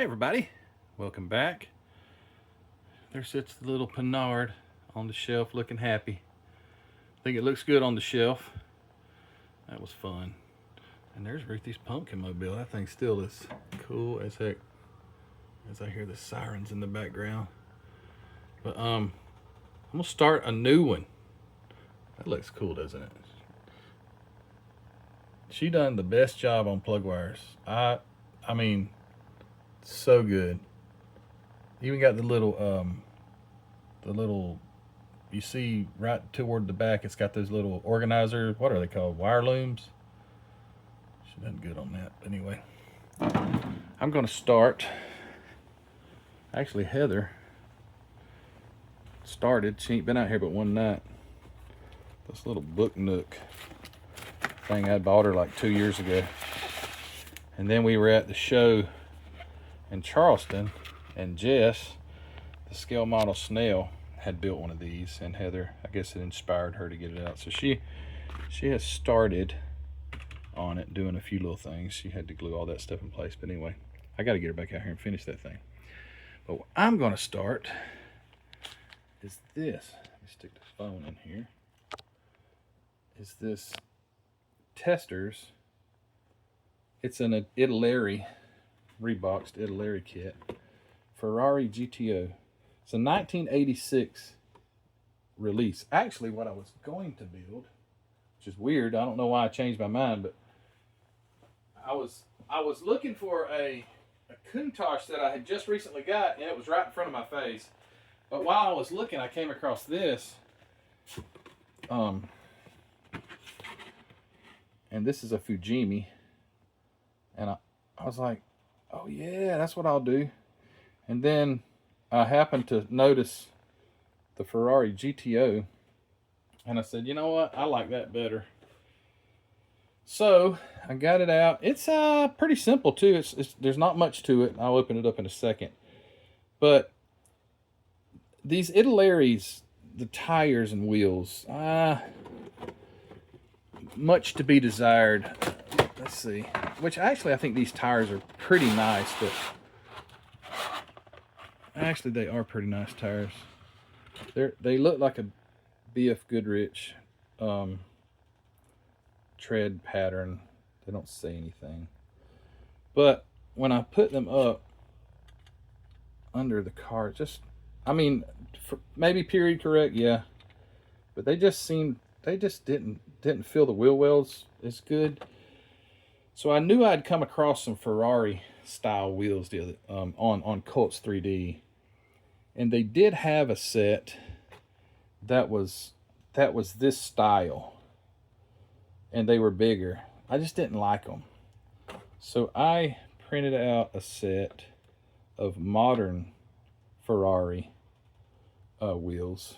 everybody, welcome back. There sits the little Pinard on the shelf looking happy. I think it looks good on the shelf. That was fun. And there's Ruthie's pumpkin mobile. That thing still is cool as heck as I hear the sirens in the background. But I'm gonna start a new one. That looks cool, doesn't it? She done the best job on plug wires. I mean, so good. Even got the little you see right toward the back, it's got those little organizer, what are they called, wire looms. She done good on that. Anyway, I'm gonna start. Actually, Heather started. She ain't been out here but one night. This little book nook thing, I bought her like 2 years ago. And then we were at the show in Charleston, and Jess, the scale model snail, had built one of these, and Heather, I guess it inspired her to get it out. So she has started on it, doing a few little things. She had to glue all that stuff in place. But anyway, I got to get her back out here and finish that thing. But what I'm going to start is this. Let me stick this phone in here. Is this Testers. It's an Italeri, reboxed Italeri kit. Ferrari GTO. It's a 1986 release. Actually, what I was going to build, which is weird. I don't know why I changed my mind, but I was looking for a Countach that I had just recently got, and it was right in front of my face. But while I was looking, I came across this. And this is a Fujimi. And I was like, oh yeah, that's what I'll do. And then I happened to notice the Ferrari GTO, and I said, you know what, I like that better. So I got it out. It's pretty simple too. There's not much to it. I'll open it up in a second. But these Italerys, the tires and wheels, much to be desired. Let's see. Which actually, I think these tires are pretty nice, but actually they are pretty nice tires. They look like a BF Goodrich tread pattern. They don't say anything. But when I put them up under the car, maybe period correct, yeah. But they just didn't feel the wheel wells as good. So I knew I'd come across some Ferrari style wheels the other on Colts 3D, and they did have a set that was this style, and they were bigger. I just didn't like them, so I printed out a set of modern Ferrari wheels,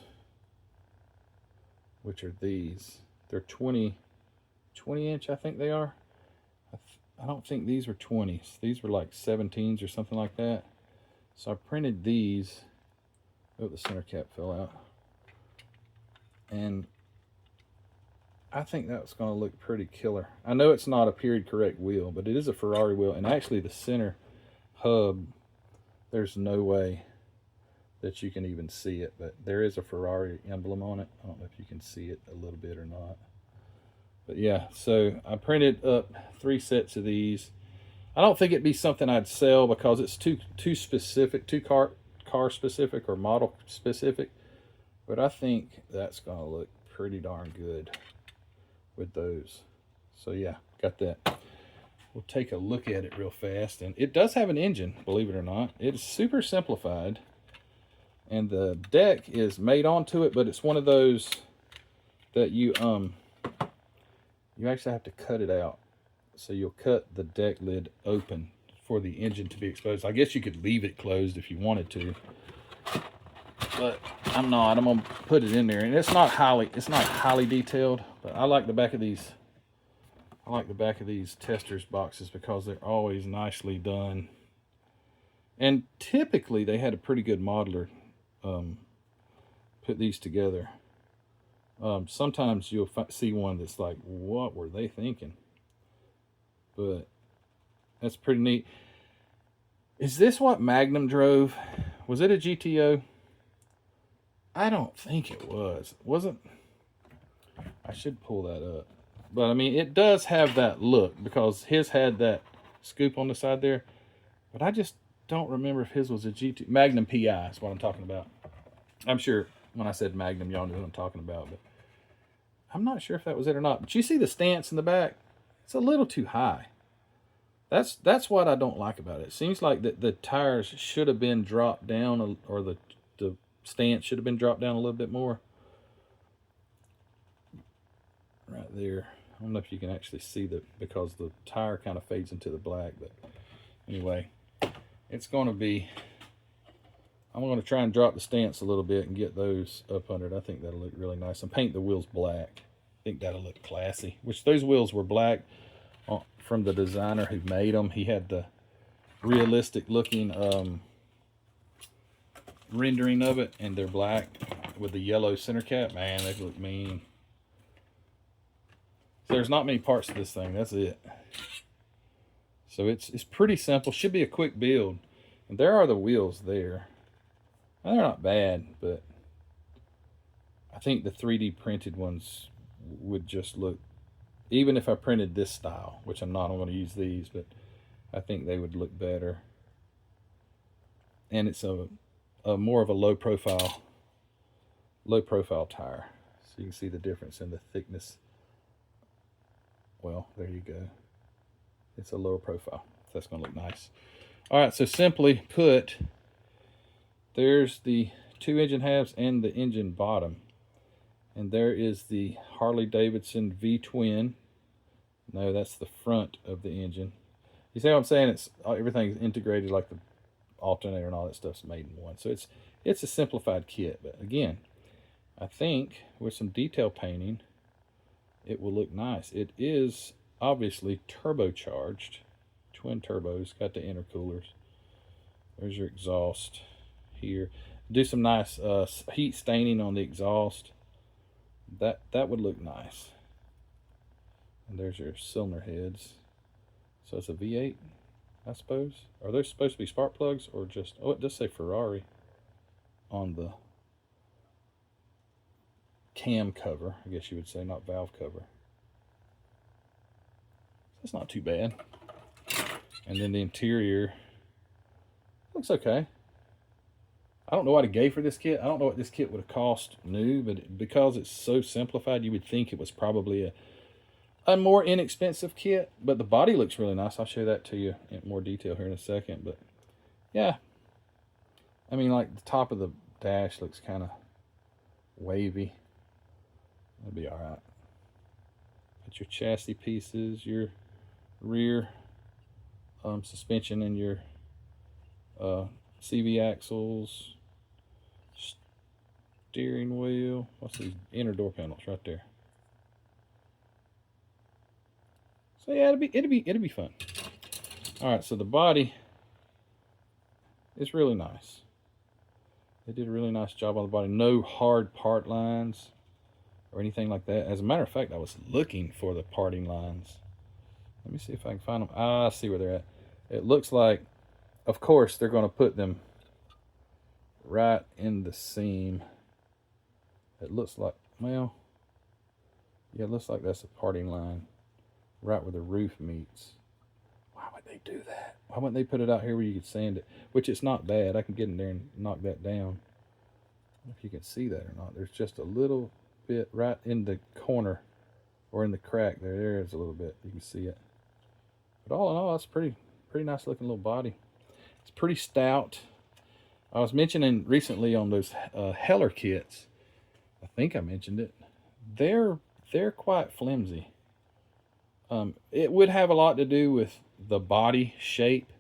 which are these. They're 20 inch, I think they are. I don't think these were 20s. These were like 17s or something like that. So I printed these. Oh, the center cap fell out. And I think that's going to look pretty killer. I know it's not a period correct wheel, but it is a Ferrari wheel. And actually the center hub, there's no way that you can even see it, but there is a Ferrari emblem on it. I don't know if you can see it a little bit or not. But yeah, so I printed up 3 sets of these. I don't think it'd be something I'd sell because it's too specific, too car specific or model specific. But I think that's gonna look pretty darn good with those. So yeah, got that. We'll take a look at it real fast. And it does have an engine, believe it or not. It is super simplified. And the deck is made onto it, but it's one of those that you actually have to cut it out. So you'll cut the deck lid open for the engine to be exposed. I guess you could leave it closed if you wanted to, but I'm not. I'm gonna put it in there, and it's not highly detailed, but I like the back of these. I like the back of these Testers boxes because they're always nicely done. And typically they had a pretty good modeler put these together. Sometimes you'll see one that's like, what were they thinking? But that's pretty neat. Is this what Magnum drove? Was it a GTO? I don't think it was. Wasn't. I should pull that up. But I mean, it does have that look because his had that scoop on the side there. But I just don't remember if his was a GT. Magnum PI is what I'm talking about. I'm sure when I said Magnum, y'all knew what I'm talking about. But I'm not sure if that was it or not. But you see the stance in the back? It's a little too high. That's what I don't like about it. It seems like the tires should have been dropped down, or the stance should have been dropped down a little bit more. Right there. I don't know if you can actually see that because the tire kind of fades into the black. But anyway, it's going to be... I'm going to try and drop the stance a little bit and get those up under it. I think that'll look really nice. And paint the wheels black. I think that'll look classy. Which those wheels were black from the designer who made them. He had the realistic looking rendering of it, and they're black with the yellow center cap. Man, they look mean. So there's not many parts to this thing. That's it. So it's pretty simple. Should be a quick build. And there are the wheels there. They're not bad, but I think the 3D printed ones would just look, even if I printed this style, which I'm not, I'm going to use these, but I think they would look better. And it's a more of a low profile tire. So you can see the difference in the thickness. Well, there you go. It's a lower profile. So that's going to look nice. All right, so simply put, there's the two engine halves and the engine bottom. And there is the Harley-Davidson V-twin. No, that's the front of the engine. You see what I'm saying? It's everything's integrated, like the alternator and all that stuff's made in one. So it's a simplified kit. But again, I think with some detail painting, it will look nice. It is obviously turbocharged. Twin turbos, got the intercoolers. There's your exhaust here. Do some nice heat staining on the exhaust. That would look nice. And there's your cylinder heads. So it's a V8, I suppose. Are those supposed to be spark plugs or just... Oh, it does say Ferrari on the cam cover, I guess you would say, not valve cover. That's not too bad. And then the interior looks okay. I don't know what I gave for this kit. I don't know what this kit would have cost new, but because it's so simplified, you would think it was probably a more inexpensive kit. But the body looks really nice. I'll show that to you in more detail here in a second. But yeah, I mean, like the top of the dash looks kind of wavy. That'll be all right. Got your chassis pieces, your rear suspension, and your CV axles, steering wheel. What's these inner door panels right there? So yeah, it'll be fun. All right, so the body is really nice. They did a really nice job on the body. No hard part lines or anything like that. As a matter of fact, I was looking for the parting lines. Let me see if I can find them. I see where they're at. It looks like, of course, they're going to put them right in the seam. It looks like, well, yeah, it looks like that's a parting line right where the roof meets. Why would they do that? Why wouldn't they put it out here where you could sand it? Which it's not bad. I can get in there and knock that down. I don't know if you can see that or not. There's just a little bit right in the corner or in the crack there. There is a little bit. You can see it. But all in all, that's pretty nice looking little body. It's pretty stout. I was mentioning recently on those Heller kits, I think I mentioned it, they're quite flimsy. It would have a lot to do with the body shape.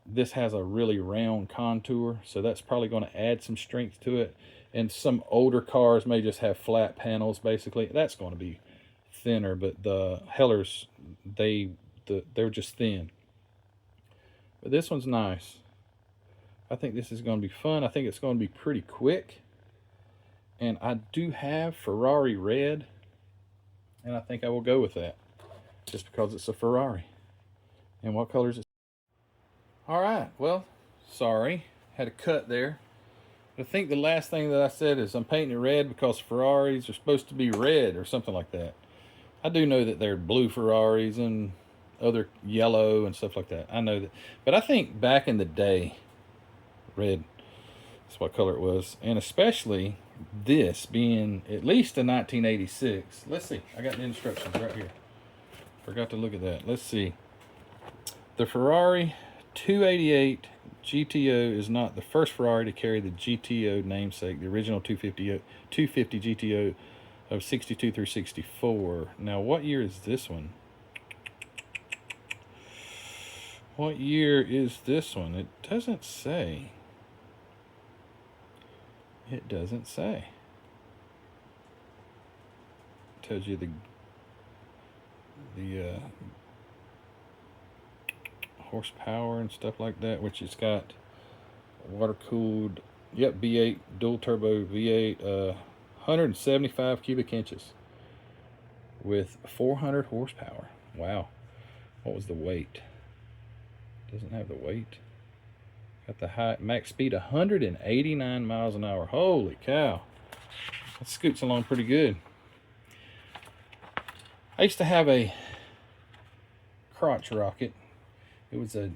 This has a really round contour, so that's probably going to add some strength to it. And some older cars may just have flat panels, basically. That's going to be thinner, but the Hellers, they're just thin. But this one's nice. I think this is going to be fun. I think it's going to be pretty quick. And I do have Ferrari red, and I think I will go with that just because it's a Ferrari. And what color is it? All right, well, sorry, had a cut there. I think the last thing that I said is I'm painting it red because Ferraris are supposed to be red or something like that. I do know that they're blue Ferraris and other yellow and stuff like that. I know that. But I think back in the day, red, that's what color it was. And especially this being at least a 1986. Let's see. I got the instructions right here. Forgot to look at that. Let's see. The Ferrari 288 GTO is not the first Ferrari to carry the GTO namesake, the original 250 GTO of 62 through 64. Now, what year is this one? What year is this one? It doesn't say. It doesn't say. It tells you the horsepower and stuff like that, which it's got water cooled, yep, V8 dual turbo V8, 175 cubic inches with 400 horsepower. Wow. What was the weight? Doesn't have the weight. Got the high max speed 189 miles an hour. Holy cow. That scoots along pretty good. I used to have a crotch rocket. It was a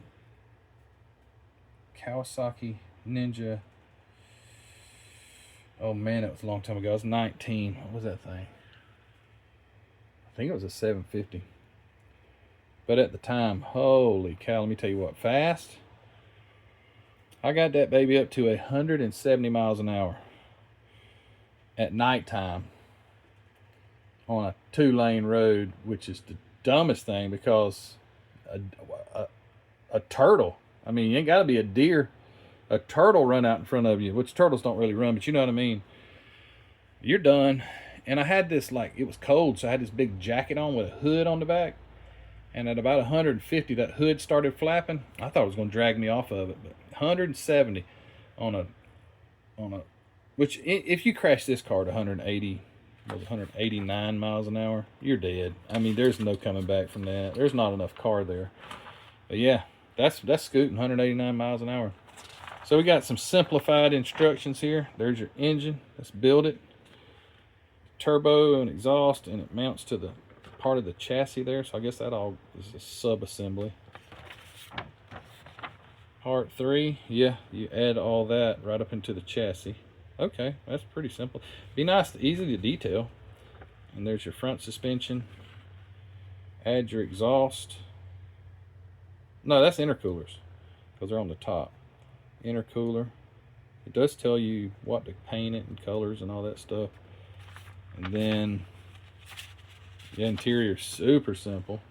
Kawasaki Ninja. Oh man, it was a long time ago. I was 19. What was that thing? I think it was a 750. But at the time, holy cow, let me tell you what, fast. I got that baby up to 170 miles an hour at nighttime on a 2-lane road, which is the dumbest thing because a turtle, I mean, you ain't got to be a deer, a turtle run out in front of you, which turtles don't really run, but you know what I mean. You're done. And I had this, like, it was cold, so I had this big jacket on with a hood on the back. And at about 150, that hood started flapping. I thought it was going to drag me off of it, but 170 on a, which if you crash this car at 189 miles an hour, you're dead. I mean, there's no coming back from that. There's not enough car there. But yeah, that's scooting 189 miles an hour. So we got some simplified instructions here. There's your engine. Let's build it. Turbo and exhaust, and it mounts to the part of the chassis there, so I guess that all is a sub-assembly. Part 3, yeah, you add all that right up into the chassis. Okay, that's pretty simple. Be nice, easy to detail. And there's your front suspension. Add your exhaust. No, that's intercoolers, because they're on the top. Intercooler. It does tell you what to paint it and colors and all that stuff. And then the interior is super simple.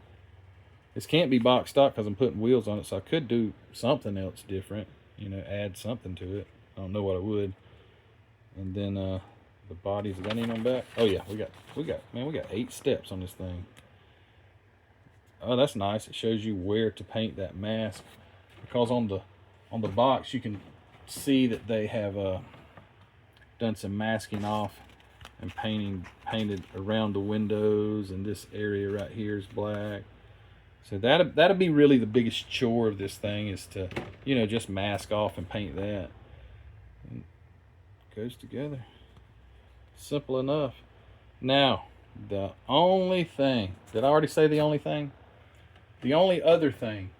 This can't be box stock because I'm putting wheels on it, so I could do something else different, you know, add something to it. I don't know what I would. And then the body's got any on back. Oh yeah, we got 8 steps on this thing. Oh, that's nice. It shows you where to paint that mask, because on the box you can see that they have done some masking off and painted around the windows, and this area right here is black. So that'll be really the biggest chore of this thing, is to, you know, just mask off and paint that. And it goes together. Simple enough. Now, the only thing, did I already say the only thing? The only other thing,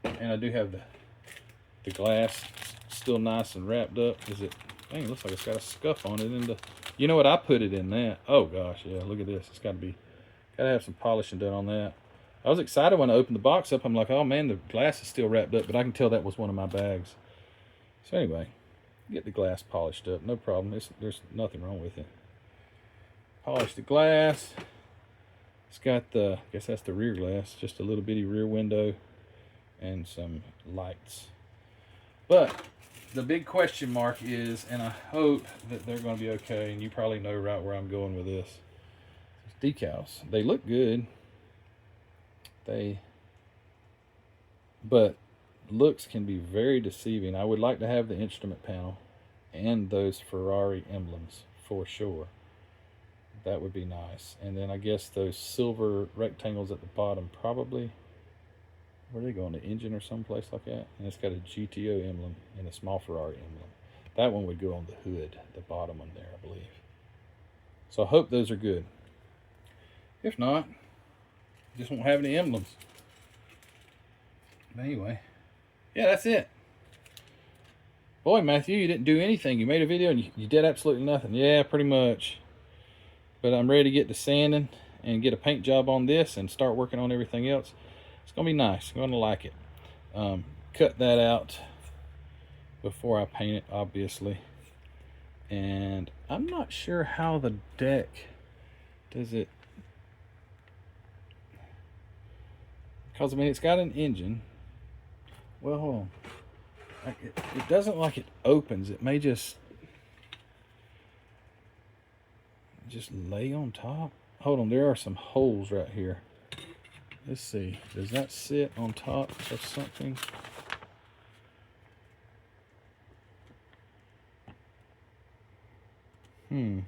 and I do have the glass still nice and wrapped up, is it, dang, it looks like it's got a scuff on it in the, you know what, I put it in that. Oh gosh, yeah, look at this. It's gotta have some polishing done on that. I was excited when I opened the box up. I'm like, oh man, the glass is still wrapped up, but I can tell that was one of my bags. So anyway, get the glass polished up, no problem. There's nothing wrong with it. Polish the glass. It's got the, I guess that's the rear glass, just a little bitty rear window and some lights. But the big question mark is, and I hope that they're going to be okay, and you probably know right where I'm going with this. Decals. They look good. But looks can be very deceiving. I would like to have the instrument panel and those Ferrari emblems for sure. That would be nice. And then I guess those silver rectangles at the bottom probably where they go, on the engine or someplace like that, and it's got a GTO emblem and a small Ferrari emblem. That one would go on the hood, the bottom one there, I believe. So I hope those are good. If not, just won't have any emblems. But anyway, yeah, that's it. Boy, Matthew, you didn't do anything. You made a video and you did absolutely nothing. Yeah, pretty much. But I'm ready to get to sanding and get a paint job on this and start working on everything else. It's going to be nice. I'm going to like it. Cut that out before I paint it, obviously. And I'm not sure how the deck does it. Because, I mean, it's got an engine. Well, hold on. It doesn't like it opens. It may just lay on top. Hold on, there are some holes right here. Let's see. Does that sit on top of something? I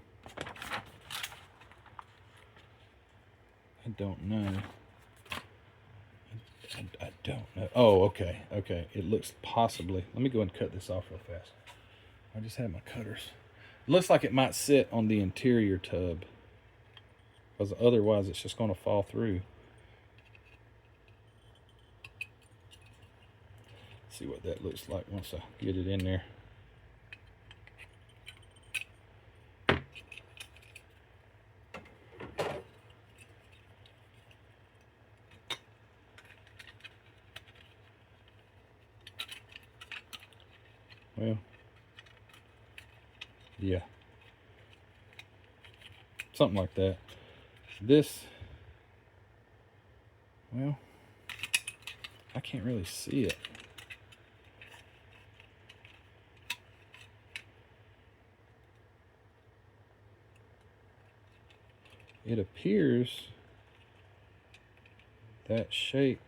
don't know. I don't know. Oh, okay. Okay. It looks possibly. Let me go and cut this off real fast. I just had my cutters. It looks like it might sit on the interior tub, because otherwise it's just going to fall through. Let's see what that looks like once I get it in there. Well, yeah, something like that. This, well, I can't really see it. It appears that shape,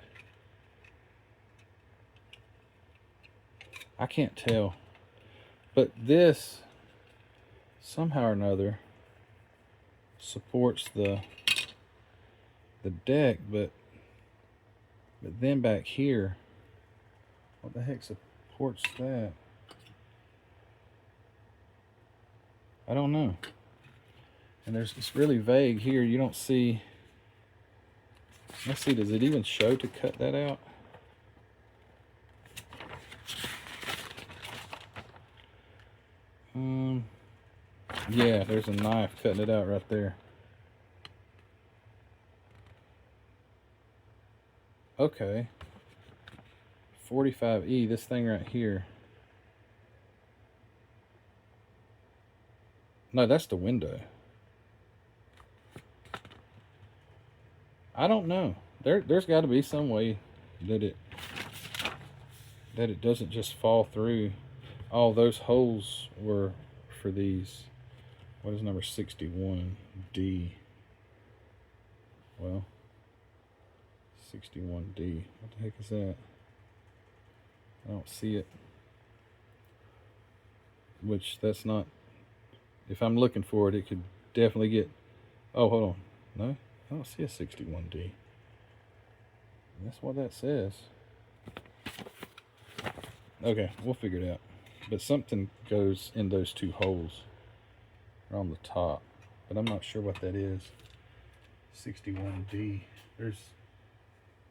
I can't tell, but this somehow or another supports the deck, but then back here, what the heck supports that? I don't know. And it's really vague here. You don't see. Let's see, does it even show to cut that out? Yeah, there's a knife cutting it out right there. Okay. 45E, this thing right here. No, that's the window. I don't know. There's got to be some way that it doesn't just fall through. All those holes were for these. What is number 61D? Well, 61D. What the heck is that? I don't see it. Which, that's not. If I'm looking for it, it could definitely get. Oh, hold on. No, I don't see a 61D. That's what that says. Okay, we'll figure it out. But something goes in those two holes on the top, but I'm not sure what that is. 61D. Is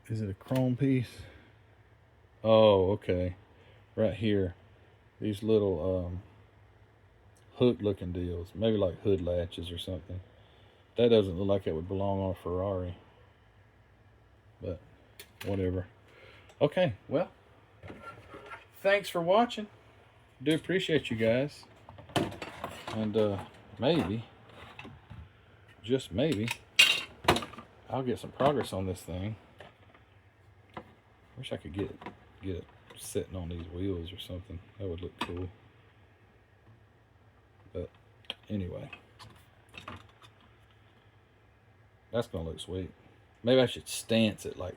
it a chrome piece? Oh, okay. Right here. These little hook looking deals. Maybe like hood latches or something. That doesn't look like it would belong on a Ferrari. But whatever. Okay, well, thanks for watching. Do appreciate you guys. And maybe, just maybe, I'll get some progress on this thing. Wish I could get it sitting on these wheels or something. That would look cool. But anyway, that's gonna look sweet. Maybe I should stance it, like,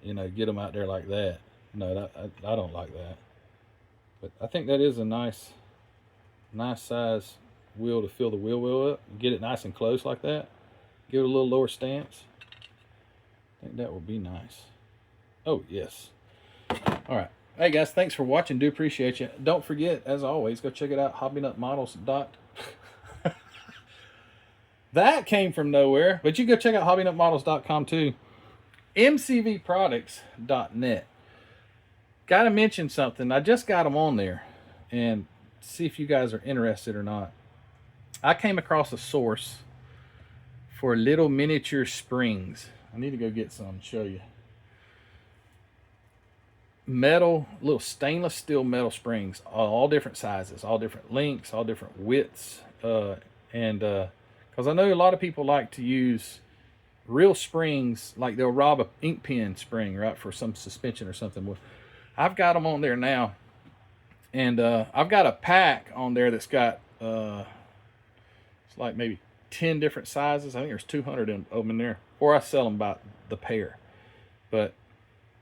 you know, get them out there like that. No, I don't like that. But I think that is a nice size wheel to fill the wheel well up. Get it nice and close like that. Give it a little lower stance. I think that would be nice. Oh, yes. All right. Hey, guys, thanks for watching. Do appreciate you. Don't forget, as always, go check it out, hobbynutmodels. That came from nowhere, but you go check out hobbynutmodels.com too. mcvproducts.net. Got to mention something. I just got them on there and see if you guys are interested or not. I came across a source for little miniature springs. I need to go get some and show you. Metal, little stainless steel metal springs, all different sizes, all different lengths, all different widths. Because I know a lot of people like to use real springs, like they'll rob a ink pen spring, right, for some suspension or something. Well, I've got them on there now, and I've got a pack on there that's got it's like maybe 10 different sizes. I think there's 200 of them in there, or I sell them by the pair, but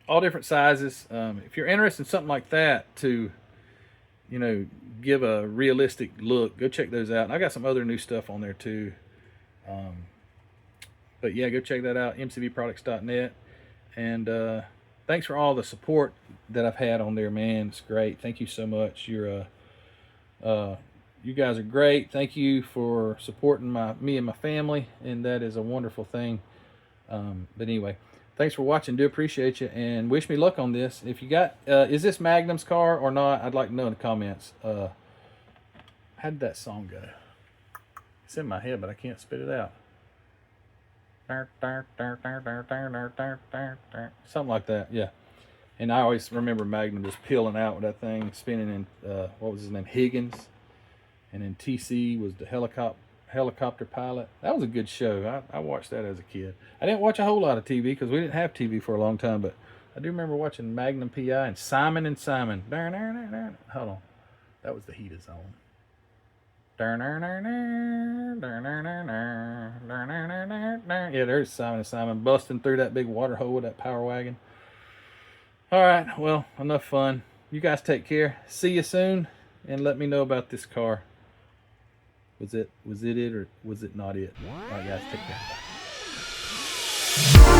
all different sizes. If you're interested in something like that to, you know, give a realistic look, go check those out. And I got some other new stuff on there too. But yeah, go check that out, mcvproducts.net. And thanks for all the support that I've had on there, man. It's great. Thank you so much. You guys are great. Thank you for supporting me and my family, and that is a wonderful thing. But anyway, thanks for watching. Do appreciate you, and wish me luck on this. If you got, is this Magnum's car or not? I'd like to know in the comments. How did that song go? It's in my head, but I can't spit it out. Something like that, yeah. And I always remember Magnum just peeling out with that thing, spinning in, what was his name, Higgins. And then TC was the helicopter pilot. That was a good show. I watched that as a kid. I didn't watch a whole lot of TV because we didn't have TV for a long time, but I do remember watching Magnum PI and Simon and Simon. Hold on. That was the Heat of Zone. Yeah, there's Simon and Simon busting through that big water hole with that power wagon. All right, well, enough fun. You guys take care. See you soon, and let me know about this car. Was it or was it not it? All right, guys, take care. Bye.